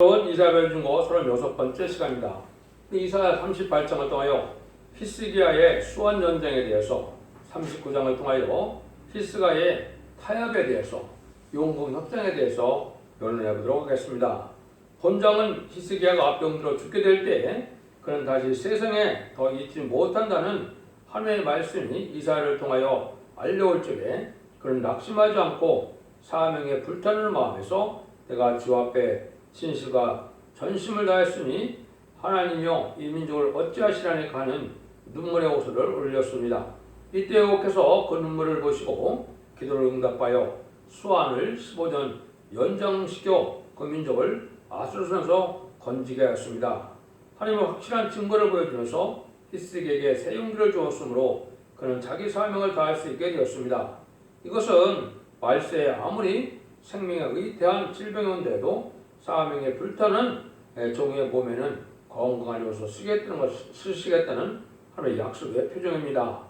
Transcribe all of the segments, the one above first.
이사야를 중고 36번째 시간입니다. 이사야 38장을 통하여 히스기야의 수원 전쟁에 대해서, 39장을 통하여 히스기야의 타협에 대해서, 용궁 협상에 대해서 논의해 보도록 하겠습니다. 본장은 히스기야가 병들어 죽게 될 때 그는 다시 세상에 더 있지 못한다는 하나님의 말씀이 이사야를 통하여 알려올 적에 그는 낙심하지 않고 사명에 불타는 마음에서 내가 주 앞에 진실과 전심을 다했으니 하나님이여 이 민족을 어찌하시라니까 하는 눈물의 호소를 올렸습니다. 이때 여호와께서 그 눈물을 보시고 기도를 응답하여 수완을 15년 연장시켜 그 민족을 아수르 손에서 건지게 하였습니다. 하나님은 확실한 증거를 보여주면서 히스기야에게 새 용기를 주었으므로 그는 자기 사명을 다할 수 있게 되었습니다. 이것은 말세에 아무리 생명에 의대한 질병이 온데도 사명에 불타는 종의 몸에는 건강한 것을 쓰시겠다는 하나님의 약속의 표정입니다.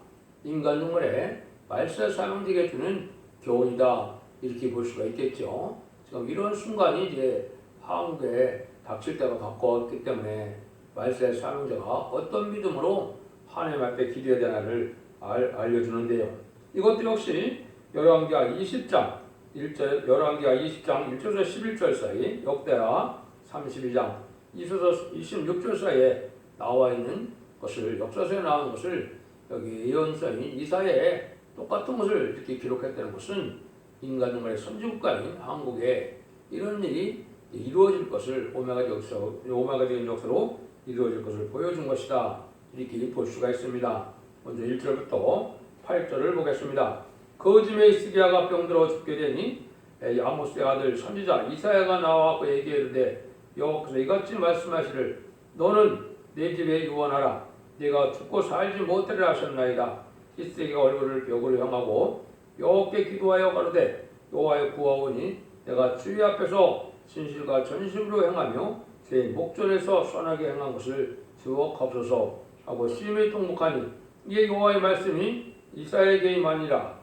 인간 눈물에 말세 사명되게 주는 교훈이다, 이렇게 볼 수가 있겠죠. 지금 이런 순간이 이제 한국에 닥칠 때가 가까웠기 때문에 말세 사명자가 어떤 믿음으로 하나님 앞에 기도해야 되나를 알려주는데요. 이것도 역시 열왕기하 20장 1절, 열왕기하 20장 1절에서 11절 사이, 역대하 32장 2절에서 26절 사이에 나와 있는 것을, 역사서에 나온 것을 여기 예언서인 이사야에 똑같은 것을 이렇게 기록했다는 것은 인간 눈물의 선진국가인 한국에 이런 일이 이루어질 것을, 오메가적인 역사로 이루어질 것을 보여준 것이다, 이렇게 볼 수가 있습니다. 먼저 1절부터 8절을 보겠습니다. 그 즈음에 히스기야가 병들어 죽게 되니 아모스의 아들 선지자 이사야가 나와 그에게 이르되 여호와께서 이같이 말씀하시를 너는 내 집에 유언하라. 네가 죽고 살지 못하리라 하셨나이다. 히스기야가 얼굴을 벽으로 향하고 여호와께 기도하여 가로되 여호와의 구하오니 내가 주의 앞에서 진실과 전심으로 행하며 제 목전에서 선하게 행한 것을 주옵소서 하고 심히 통곡하니 이에 여호와의 말씀이 이사야에게 임하니라.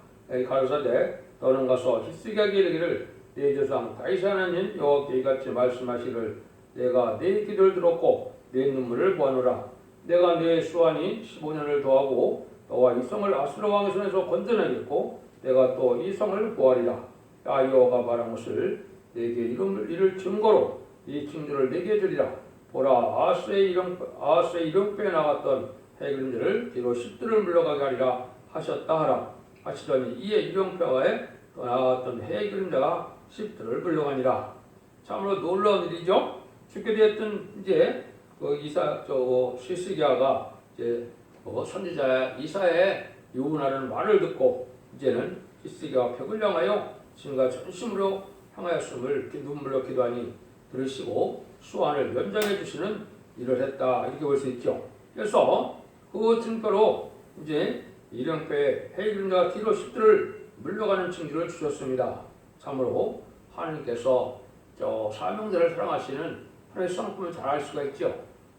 가로사대 너는 가서 히스기야에게 이르기를 내 조상 다윗의 하나님 여호와께 이같이 말씀하시기를 내가 내 기도를 들었고 내 눈물을 보아노라. 내가 내 수완이 15년을 더하고 너와 이 성을 아수르 왕의 손에서 건져내겠고 내가 또 이 성을 구하리라. 여호와가 말한 것을 내게 이를 증거로 이 징조를 내게 주리라. 보라, 아하스의 이름표에 나갔던 해 그림자를 뒤로 10들을 물러가게 하리라 하셨다 하라. 하시더니 이에 이령표에 나왔던 해의 그림자가 10들을 물러가니라. 참으로 놀라운 일이죠. 죽게 되었던 이제 그 히스기야가 이제 선지자 이사야의 유언하는 말을 듣고 이제는 히스기야가 벽을 향하여 진과 전심으로 향하였음을 눈물로 기도하니 들으시고 수완을 연장해 주시는 일을 했다, 이렇게 볼 수 있죠. 그래서 그 증거로 이제 이령표에 해의 그림자가 뒤로 10들을 물러가는 징조를 주셨습니다. 참으로 하나님께서 사명자를 사랑하시는 하나님의 성품을 잘 알 수가 있죠.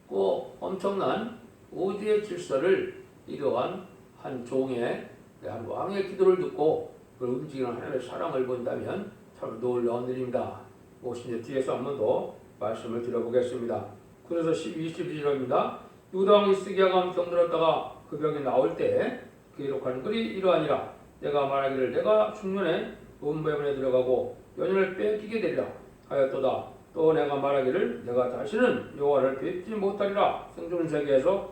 그 엄청난 우주의 질서를 이루어간 한 종의, 한 왕의 기도를 듣고 그걸 움직이는 하나님의 사랑을 본다면 참 놀라운 일입니다. 이제 뒤에서 한 번 더 말씀을 드려보겠습니다. 그래서 22절입니다. 유다 왕 히스기야가 병들었다가 그 병이 나올 때 기록하는 글이 이러하니라. 내가 말하기를 내가 중년에 음부에 들어가고 연인을 뺏기게 되리라 하였도다. 또 내가 말하기를 내가 다시는 여호와를 뵙지 못하리라. 생존 세계에서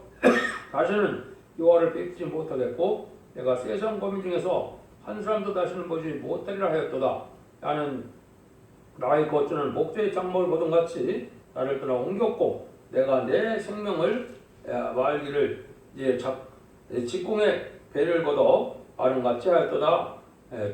다시는 여호와를 뵙지 못하겠고 내가 세상 거민 중에서 한 사람도 다시는 보지 못하리라 하였도다. 나는 나의 거처는 목재의 장막을 보던 같이 나를 떠나 옮겼고 내가 내 생명을 말기를 직공의 배를 걷어 아름같이 하였도다.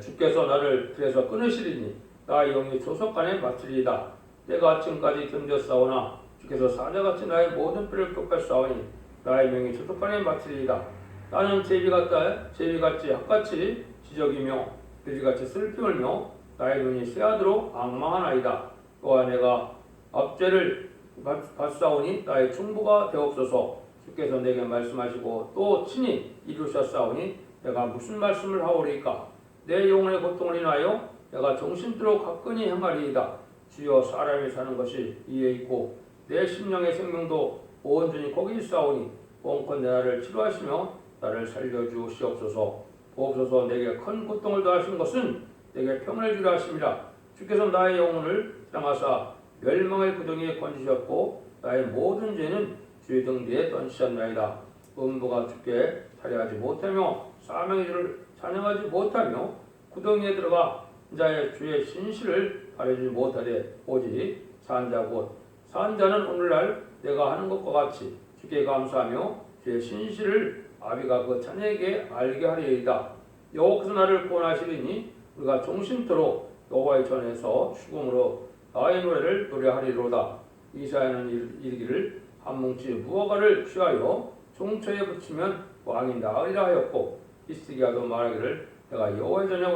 주께서 나를 그래서 끊으시리니 나의 영이 조석간에 맡으리이다. 내가 아침까지 견뎠사오나 주께서 사자같이 나의 모든 뼈를 꺾었사오니 나의 명이 조석간에 맡으리이다. 나는 제비같이 학같이 지적이며 돼지같이 슬피 울며 나의 눈이 새하도록 앙망하나이다. 또한 내가 압제를 받사오니 나의 충부가 되옵소서. 주께서 내게 말씀하시고 또 친히 이루셨사오니 내가 무슨 말씀을 하오리까. 내 영혼의 고통을 인하여 내가 정신토록 가끈히 행하리이다. 주여 사람이 사는 것이 이에 있고 내 심령의 생명도 온전히 거기 있사오니 원컨 내 나를 치료하시며 나를 살려주시옵소서. 보옵소서. 내게 큰 고통을 더하신 것은 내게 평을 주려 하심이라. 주께서 나의 영혼을 사랑하사 멸망의 구덩이에 건지셨고 나의 모든 죄는 주의 등 위에 던지셨나이다. 음부가 주께 살해하지 못하며 사명의 주를 찬양하지 못하며 구덩이에 들어가 자의 주의 신실을 가려주지 못하되 오직 산자 곧 산자는 오늘날 내가 하는 것과 같이 주께 감사하며 주의 신실을 아비가 그 자녀에게 알게 하리이다. 여호와께서 나를 구원하시리니 우리가 종신토록 여호와의 전에서 죽음으로 나의 노래를 노래하리로다. 이사야는 이르기를 한 뭉치 무화과를 취하여 종처에 붙이면 왕이 나으리라 하였고 히스기야도 말하기를 내가 여호와의 전에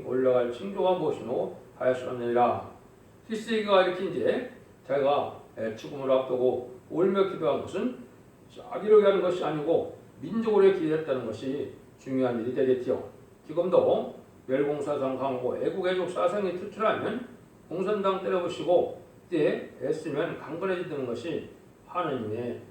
올라갈 징조가 무엇이노 하였었느니라. 히스기야가 이렇게 이제 자기가 죽음을 앞두고 울며 기도한 것은 자기를 위한 것이 아니고 민족을 위해 기도했다는 것이 중요한 일이 되겠지요. 지금도 멸공사상 강하고 애국애족 사상이 투출하면 공산당 때려부시고 그때 애쓰면 강건해지는 것이 하느님의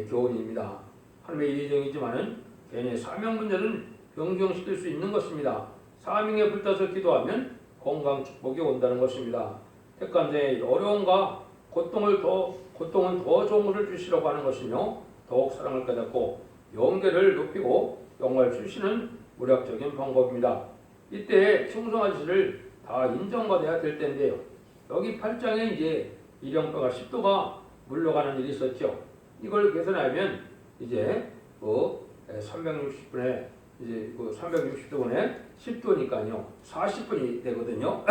교훈입니다. 하나님의 예정이지만은 개인의 사명 문제는 변경시킬 수 있는 것입니다. 사명에 불타서 기도하면 건강 축복이 온다는 것입니다. 택한 자의 어려움과 고통은 더 좋은 것을 주시려고 하는 것이며 더욱 사랑을 깨닫고 영계를 높이고 영광을 주시는 무력적인 방법입니다. 이때 충성한 짓을 다 인정받아야 될 때인데요. 여기 8장에 이제 일령표가 10도가 물러가는 일이 있었죠. 이걸 계산하면 이제 360분에 이제 360도분에 10도니까요. 40분이 되거든요.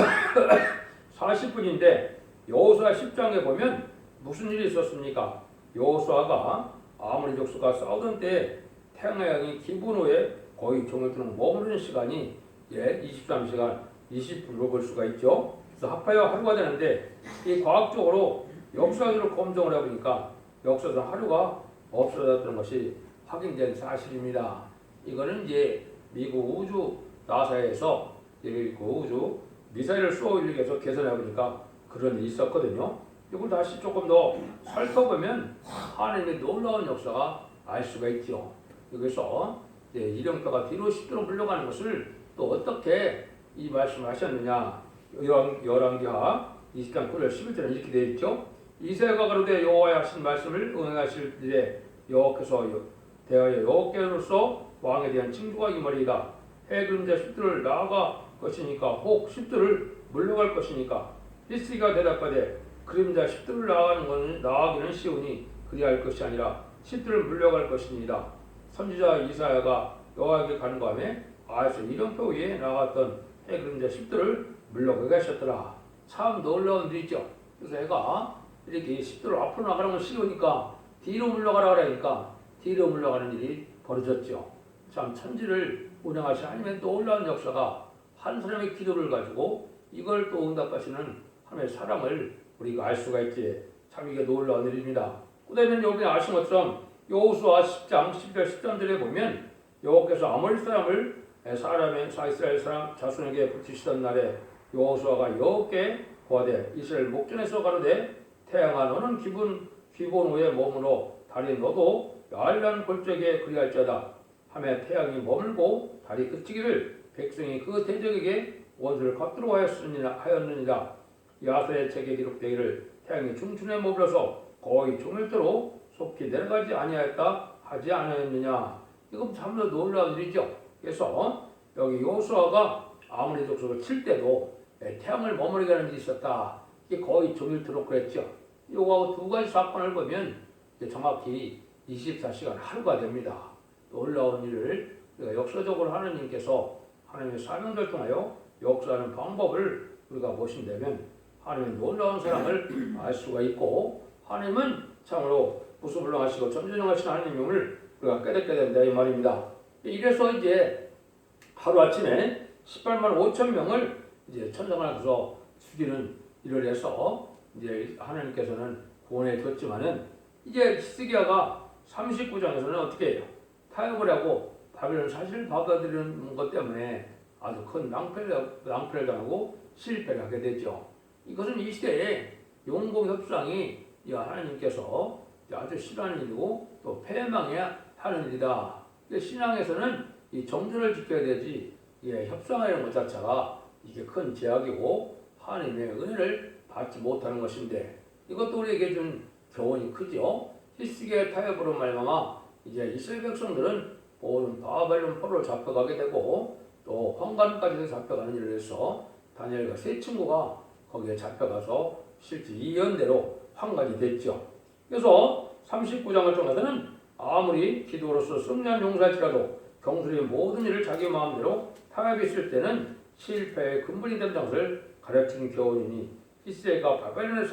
40분인데 여호수아 10장에 보면 무슨 일이 있었습니까? 여호수아가 아모리 족속과 싸우던 때 태양의 기브노에 거의 종일토록 머무르는 시간이 23시간 20분으로 볼 수가 있죠. 그래서 합하여 하루가 되는데 이 과학적으로 역사적으로 검증을 해보니까 역사상 하루가 없어졌던 것이 확인된 사실입니다. 이거는 이제 미국 우주 나사에서 그 우주 미사일을 쏘기 위해서 계산해보니까 그런 일이 있었거든요. 이걸 다시 조금 더 살펴보면 하나님의 놀라운 역사가 알 수가 있죠. 여기서 일령표가 뒤로 10도로 물러가는 것을 또 어떻게 이 말씀을 하셨느냐. 열왕기하 20장 9절 11절에 이렇게 되어 있죠. 이새가 가로되 여호와의 하신 말씀을 응하실 때에 여호와께서 대하여 여호와께로서 왕에 대한 징조가 이 말이다. 해 그림자 10도를 나아가 것이니까 혹 10도를 물러갈 것이니까. 히스기야가 대답하되 그림자 10도를 나아가기는 쉬우니 그리할 것이 아니라 10도를 물러갈 것이니이다. 선지자 이사야가 여호와에게 간구하며 아에서 일령표 위에 나갔던 해 그림자 10도를 물러가게 하셨더라. 참 놀라운 일이죠. 그래서 해가 이렇게 10도를 앞으로 나가는 건 쉬우니까 뒤로 물러가라 그러니까 뒤로 물러가는 일이 벌어졌죠. 참 천지를 운영하신 하나님의 놀라운 역사가 한 사람의 기도를 가지고 이걸 또 응답하시는 하나님의 사랑을 우리가 알 수가 있기에 참 이게 놀라운 일입니다. 그 다음에 여기 아신 것처럼 여호수아 10장 10절 13절에 보면 여호와께서 아모리 사람을 이스라엘 사람 자손에게 붙이시던 날에 여호수아가 여호와께 고하되 이스라엘 목전에서 가로되 태양아 너는 기본호에 머무러 달이 너도 야일란 골짜기에 그리할지어다 하며 태양이 머물고 달이 그치기를 백성이 그 대적에게 원수를 갚도록 하였느니라. 야서의 책에 기록되기를 태양이 중춘에 머물러서 거의 종일토록 속히 내려가지 아니하였다 하지 않았느냐. 이건 참으로 놀라운 일이죠. 그래서 여기 여호수아가 아모리 족속을 칠 때도 태양을 머무르게 하는 일이 있었다. 이게 거의 종일토록 그랬죠. 이거하고 두 가지 사건을 보면 정확히 24시간 하루가 됩니다. 놀라운 일을 역사적으로 하나님께서 하나님의 사명을 통하여 역사하는 방법을 우리가 보신다면 하나님의 놀라운 사랑을 알 수가 있고 하나님은 참으로 무소불능하시고 전지전능하신 하나님임을 우리가 깨닫게 된다 이 말입니다. 이래서 이제 하루아침에 18만 5천 명을 이제 천상을 가서 죽이는 일을 해서 이제 하나님께서는 구원해 줬지만은 이제 히스기야가 39장에서는 어떻게 해요? 타협을 하고 바벨론 사실을 받아들이는 것 때문에 아주 큰 낭패를 당하고 실패를 하게 되죠. 이것은 이 시대에 용공협상이 하나님께서 아주 싫어하는 일이고 또 패망해야 하는 일이다. 신앙에서는 이 정준을 지켜야 되지 협상하는 것 자체가 이게 큰 제약이고 하나님의 은혜를 받지 못하는 것인데 이것도 우리에게 준 교훈이 크죠. 히스기야의 타협으로 말미암아 이제 이스라엘 백성들은 모든 바벨론 포로로 잡혀가게 되고 또 황관까지도 잡혀가는 일을 해서 다니엘과 세 친구가 거기에 잡혀가서 실제 이연대로 황관이 됐죠. 그래서 39장을 통해서는 아무리 기도로서 승리한 용사일지라도 경술이 모든 일을 자기 마음대로 타협했을 때는 실패의 근본이 된 것을 가르치는 교훈이니 히스기야가 바벨론의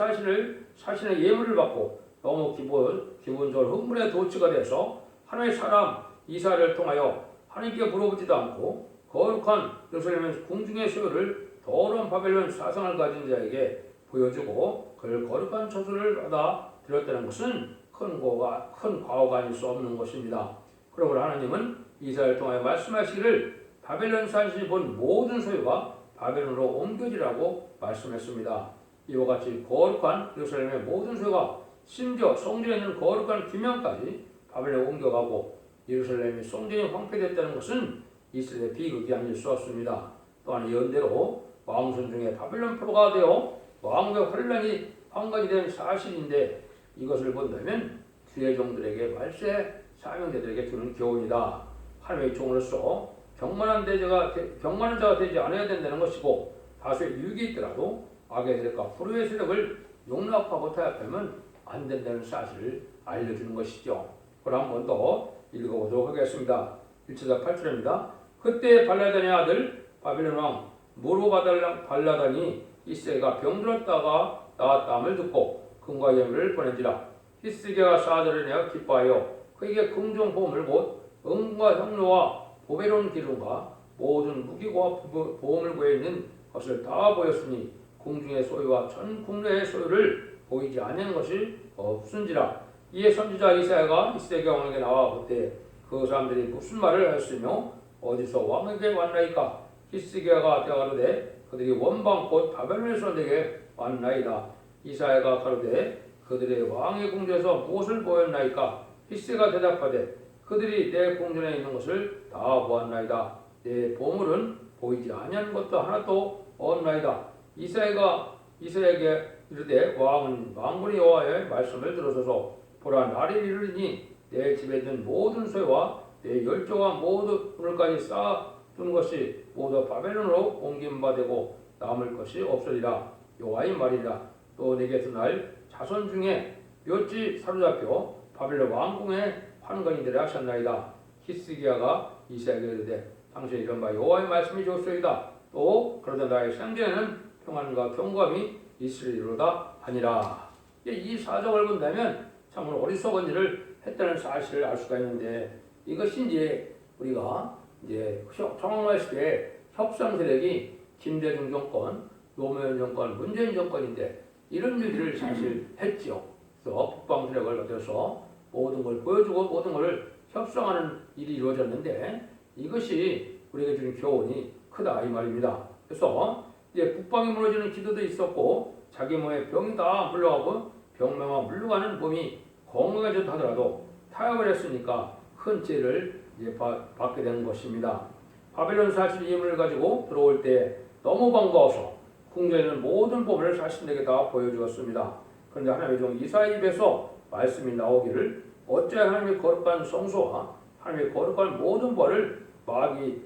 사신의 예물을 받고 너무 기본적으로 흥분의 도취가 돼서 하나님의 사람 이사야를 통하여 하나님께 물어보지도 않고 거룩한 예루살렘의 궁중의 소유를 더러운 바벨론 사상을 가진 자에게 보여주고 그를 거룩한 처소를 받아 들였다는 것은 큰 과오가 아닐 수 없는 것입니다. 그러므로 하나님은 이사야를 통하여 말씀하시기를 바벨론 사신이 본 모든 소유가 바벨론으로 옮겨지라고 말씀했습니다. 이와 같이 거룩한 예루살렘의 모든 소유가 심지어 성전에 있는 거룩한 기명까지 바벨론에 옮겨가고 예루살렘이 성전이 황폐됐다는 것은 이스라엘의 비극이 아닐 수 없습니다. 또한 예언대로 왕손 중에 바벨론 포로가 되어 왕국의 환란이 황관이 된 사실인데 이것을 본다면 주의 종들에게 말세 사명자들에게 주는 교훈이다. 하나님의 종으로서 경만한 자가 되지 않아야 된다는 것이고 다수의 유익이 있더라도 악의 세력과 불의의 세력을 용납하고 타협하면 안 된다는 사실을 알려주는 것이죠. 그럼 한 번 더 읽어보도록 하겠습니다. 1절과 8절입니다. 그때 발라단의 아들 바빌론 왕 무로발라단이 히스기야가 병들었다가 나았다함을 듣고 금과 예물을 보낸지라. 히스기야가 사절을 내어 기뻐하여 그에게 궁중 보험을 곧 은과 향로와 보배로운 기름과 모든 무기와 보험을 구해 있는 것을 다 보였으니 궁중의 소유와 전 국내의 소유를 보이지 아니한 것이 없은지라. 이에 선지자 이사야가 히스기야 왕에게 나와 그때 그 사람들이 무슨 말을 하였으며 어디서 왕에게 왔나이까. 히스기야가 대가로되 그들이 원방 곧 바벨론에서 내게 왔나이다. 이사야가 가로되 그들의 왕의 궁전에서 무엇을 보였나이까. 히스기야가 대답하되 그들이 내 궁전에 있는 것을 다 보았나이다. 내 보물은 보이지 아니한 것도 하나도 없나이다. 이사야에게 이르되 왕은 만군의 여호와의 말씀을 들으소서. 보라 날이 이르리니 내 집에 있는 모든 소유와 내 열조와 모든 오늘까지 쌓아둔 것이 모두 바벨론으로 옮김받고 남을 것이 없으리라. 여호와의 말이라. 또 내게서 날 자손 중에 몇지 사로잡혀 바벨론 왕궁에 환관이 되려 하셨나이다. 히스기야가 이사야에게 이르되 당신이 이런 바 여호와의 말씀이 좋소이다. 또 그러자 나의 생전에는 평안과 경고함이 있으리로다 하니라. 이 사정을 본다면 참으로 어리석은 일을 했다는 사실을 알 수가 있는데 이것이 이제 우리가 이제 정황말 시대에 협상 세력이 김대중 정권, 노무현 정권, 문재인 정권인데 이런 일들을 사실 했죠. 그래서 북방 세력을 얻어서 모든 걸 보여주고 모든 걸 협상하는 일이 이루어졌는데 이것이 우리에게 주는 교훈이 크다 이 말입니다. 그래서 이제 북방이 무너지는 기도도 있었고 자기 몸에 병이 다 물러가고 병명화 물러가는 몸이 건강해졌다 하더라도 타협을 했으니까 큰 죄를 이제 받게 되는 것입니다. 바벨론 사실 예물을 가지고 들어올 때 너무 반가워서 궁전에는 모든 법을 자신에게 다 보여주었습니다. 그런데 하나님의 종 이사야 입에서 말씀이 나오기를 어째 하나님의 거룩한 성소와 하나님의 거룩한 모든 벌을 마귀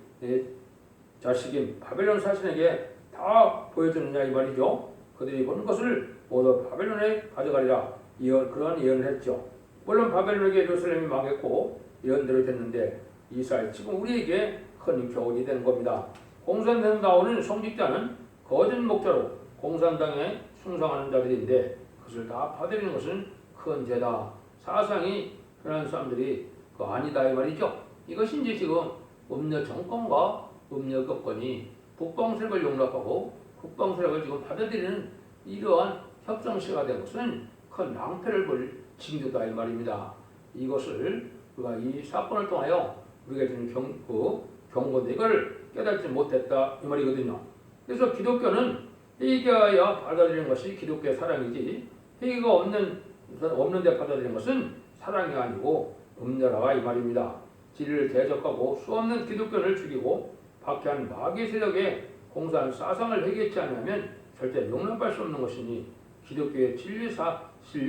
자식인 바벨론 사신에게 다 보여주느냐 이 말이죠. 그들이 본 것을 모두 바벨론에 가져가리라. 그런 예언을 했죠. 물론 바벨론에게 예루살렘이 망했고 예언대로 됐는데 이스라엘 지금 우리에게 큰 교훈이 되는 겁니다. 공산당 나오는 성직자는 거짓 목자로 공산당에 충성하는 자들인데 그것을 다 받아들이는 것은 큰 죄다. 사상이 편한 사람들이 그거 아니다 이 말이죠. 이것이 이제 지금 음녀 정권과 음녀 여권이 북방 세력을 용납하고 북방 세력을 지금 받아들이는 이러한 협상시가 된 것은 큰 낭패를 볼 징조다 이 말입니다. 이것을 우리가 이 사건을 통하여 우리가 주는 경고인데 이걸 깨닫지 못했다 이 말이거든요. 그래서 기독교는 회개하여 받아들이는 것이 기독교의 사랑이지 회개가 없는데 받아들이는 것은 사랑이 아니고 음녀라가 이 말입니다. 진리를 대적하고 수없는 기독교를 죽이고 박해한 마귀 세력에 공사한 사상을 회개치 않으면 절대 용납할 수 없는 것이니 기독교의 진리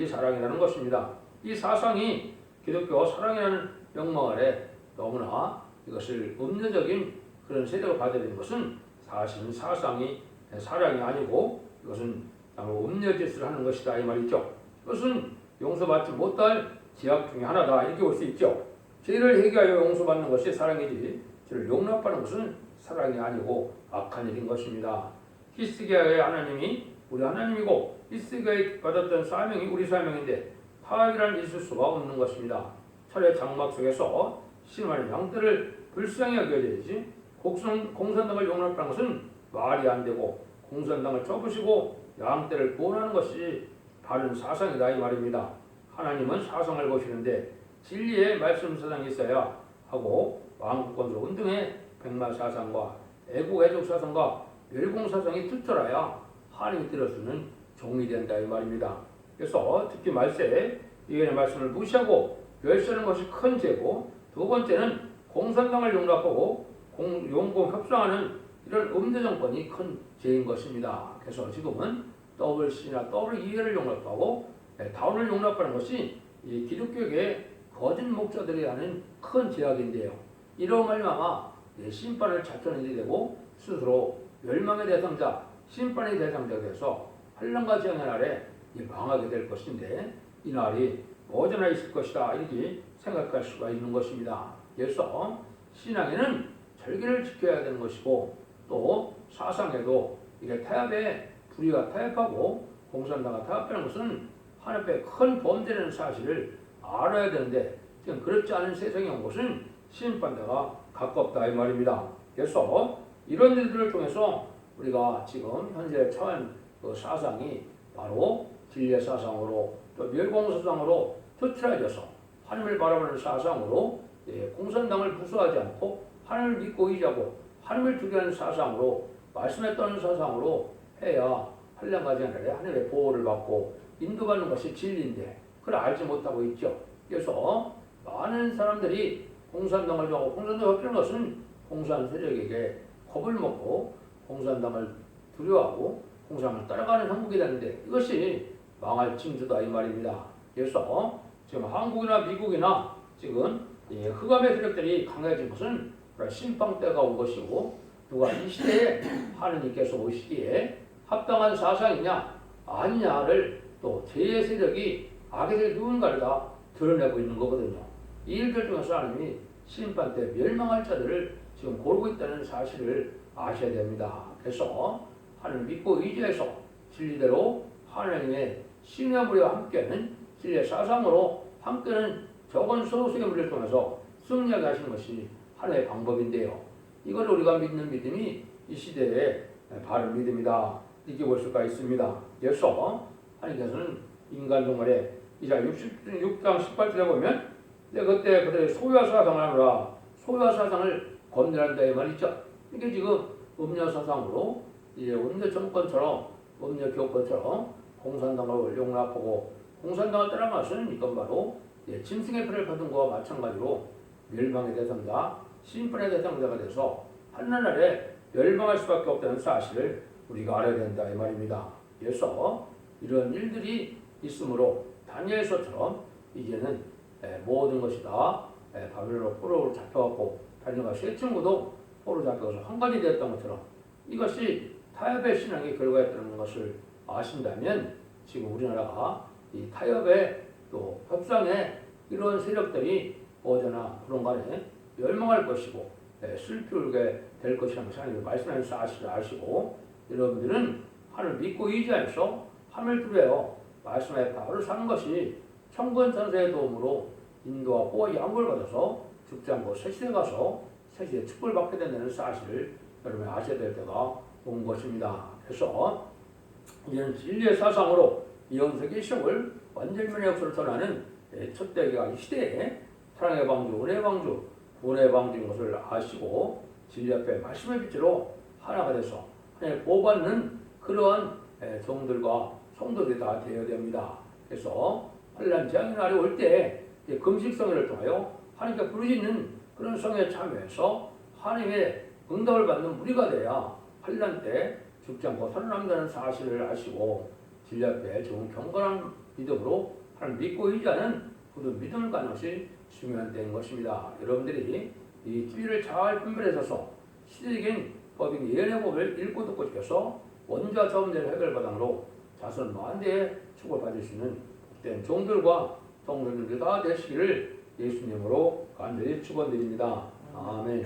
사랑이라는 것입니다. 이 사상이 기독교 사랑이라는 명망 아래 너무나 이것을 음료적인 그런 세력을 받아들이는 것은 사실은 사랑이 아니고 이것은 음료짓을 하는 것이다 이 말이죠. 이것은 용서받지 못할 지약 중에 하나다 이렇게 볼 수 있죠. 죄를 회개하여 용서받는 것이 사랑이지 죄를 용납하는 것은 사랑이 아니고 악한 일인 것입니다. 히스기야의 하나님이 우리 하나님이고 히스기야에 받았던 사명이 우리 사명인데 타협이라는 있을 수가 없는 것입니다. 철의 장막 속에서 심한 양떼를 불쌍히 여겨야지 공산당을 용납하는 것은 말이 안 되고 공산당을 접으시고 양떼를 구원하는 것이 바른 사상이다 이 말입니다. 하나님은 사상을 보시는데 진리의 말씀 사상이 있어야 하고 왕국권으로 운동의 백마 사상과 애국 애족 사상과 멸공 사상이 투철하여 하나님이 들어주는 종이 된다 이 말입니다. 그래서 특히 말세에 이견의 말씀을 무시하고 멸시하는 것이 큰 죄고 두 번째는 공산당을 용납하고 용공 협상하는 이런 음대 정권이 큰 죄인 것입니다. 그래서 지금은 WC나 WE를 용납하고 다운을 용납하는 것이 이 기독교계 거짓 목자들이 하는 큰 죄악인데요. 이런 말미암아 심판을 자천하게 되고 스스로 멸망의 대상자, 심판의 대상자가 돼서 환난과 재앙의 날에 망하게 될 것인데 이 날이 언제나 있을 것이다 이렇게 생각할 수가 있는 것입니다. 그래서 신앙에는 절기를 지켜야 되는 것이고 또 사상에도 이게 타협에 불의가 타협하고 공산당과 타협하는 것은 하나님의 큰 범죄라는 사실을 알아야 되는데 지금 그렇지 않은 세상에 온 것은 심판대가 가깝다 이 말입니다. 그래서 이런 일들을 통해서 우리가 지금 현재 처한 그 사상이 바로 진리의 사상으로 또 멸공 사상으로 틀어져서 하나님을 바라보는 사상으로 공산당을 부수하지 않고 하나님을 믿고 의지하고 하나님을 두려워하는 사상으로 말씀에 떠는 사상으로 해야 환난과 재난에 하나님의 보호를 받고 인도받는 것이 진리인데 그걸 알지 못하고 있죠. 그래서 많은 사람들이 공산당을 좋아하고 공산당을 협조하는 것은 공산 세력에게 겁을 먹고 공산당을 두려워하고 공산당을 따라가는 형국이 되는데 이것이 망할 징조다 이 말입니다. 그래서 지금 한국이나 미국이나 지금 흑암의 세력들이 강해진 것은 심판 때가 온 것이고 누가 이 시대에 하느님께서 오시기에 합당한 사상이냐 아니냐를 또 죄의 세력이 악의 세력 누군가를 다 드러내고 있는 거거든요. 이 일들 중에서 하나님이 심판 때 멸망할 자들을 지금 고르고 있다는 사실을 아셔야 됩니다. 그래서 하나님 믿고 의지해서 진리대로 하나님의 신의 무리와 함께하는 진리의 사상으로 함께하는 적은 소수의 무리를 통해서 승리하게 하시는 것이 하나의 방법인데요. 이걸 우리가 믿는 믿음이 이 시대의 바른 믿음이다 이렇게 볼 수가 있습니다. 그래서 하나님께서는 인간 동물의 이자 6장 18절에 보면 그때 그들의 소유와 사상을 하느라 소유와 사상을 건드린다 이 말이죠. 이게 지금 음녀 사상으로 음녀 정권처럼 음녀 교권처럼 공산당을 용납하고 공산당을 따라가서는 이건 바로 짐승의 표를 받은 것과 마찬가지로 멸망의 대상자, 심판의 대상자가 돼서 한나날에 멸망할 수밖에 없다는 사실을 우리가 알아야 된다 이 말입니다. 그래서 이런 일들이 있으므로 다니엘서처럼 이제는 모든 것이 다 바벨론 포로로 잡혀갖고 다니엘과 세 친구도 포로 잡혀서 한 가지 되었던 것처럼 이것이 타협의 신앙의 결과였다는 것을 아신다면 지금 우리나라가 이 타협의 또 협상의 이런 세력들이 어제나 그런 간에 멸망할 것이고 슬피 울게 될 것이라는 것을 하나님이 말씀하신 사실을 아시고 여러분들은 하나님을 믿고 의지하면서 하나님을 두려워 말씀에 바로 사는 것이 천군 천사의 도움으로 인도와 보호와 양보를 받아서 죽지 않고 새시대에 가서 새시대에 축복을 받게 된다는 사실을 여러분이 아셔야 될 때가 온 것입니다. 그래서 이제는 진리의 사상으로 이현석의 시험을 완전면의 역사를 전하는 첫 대기가 이 시대에 사랑의 방주, 은혜의 방주, 구원의 방주인 것을 아시고 진리 앞에 말씀의 빛으로 하나가 돼서 하나님의 보호받는 그런 종들과 성도들이 다 되어야 됩니다. 그래서 환난 재앙의 날이 올 때 금식성회를 통하여 하나님께 부르짖는 그런 성회에 참여해서 하나님의 응답을 받는 무리가 돼야 환난 때 죽지 않고 살아남는다는 사실을 아시고 진리 앞에 좋은 경건한 믿음으로 하나님 믿고 의지하는 굳은 믿음을 갖는 것이 중요한 때인 것입니다. 여러분들이 이 기회를 잘 분별해서 시대적인 법인 예언의 법을 읽고 듣고 지켜서 원자 자원들의 해결바탕으로 자손 만대의 축복을 받을 수 있는 복된 종들과 성도들이 다 되시기를 예수님으로 간절히 축원드립니다. 아멘.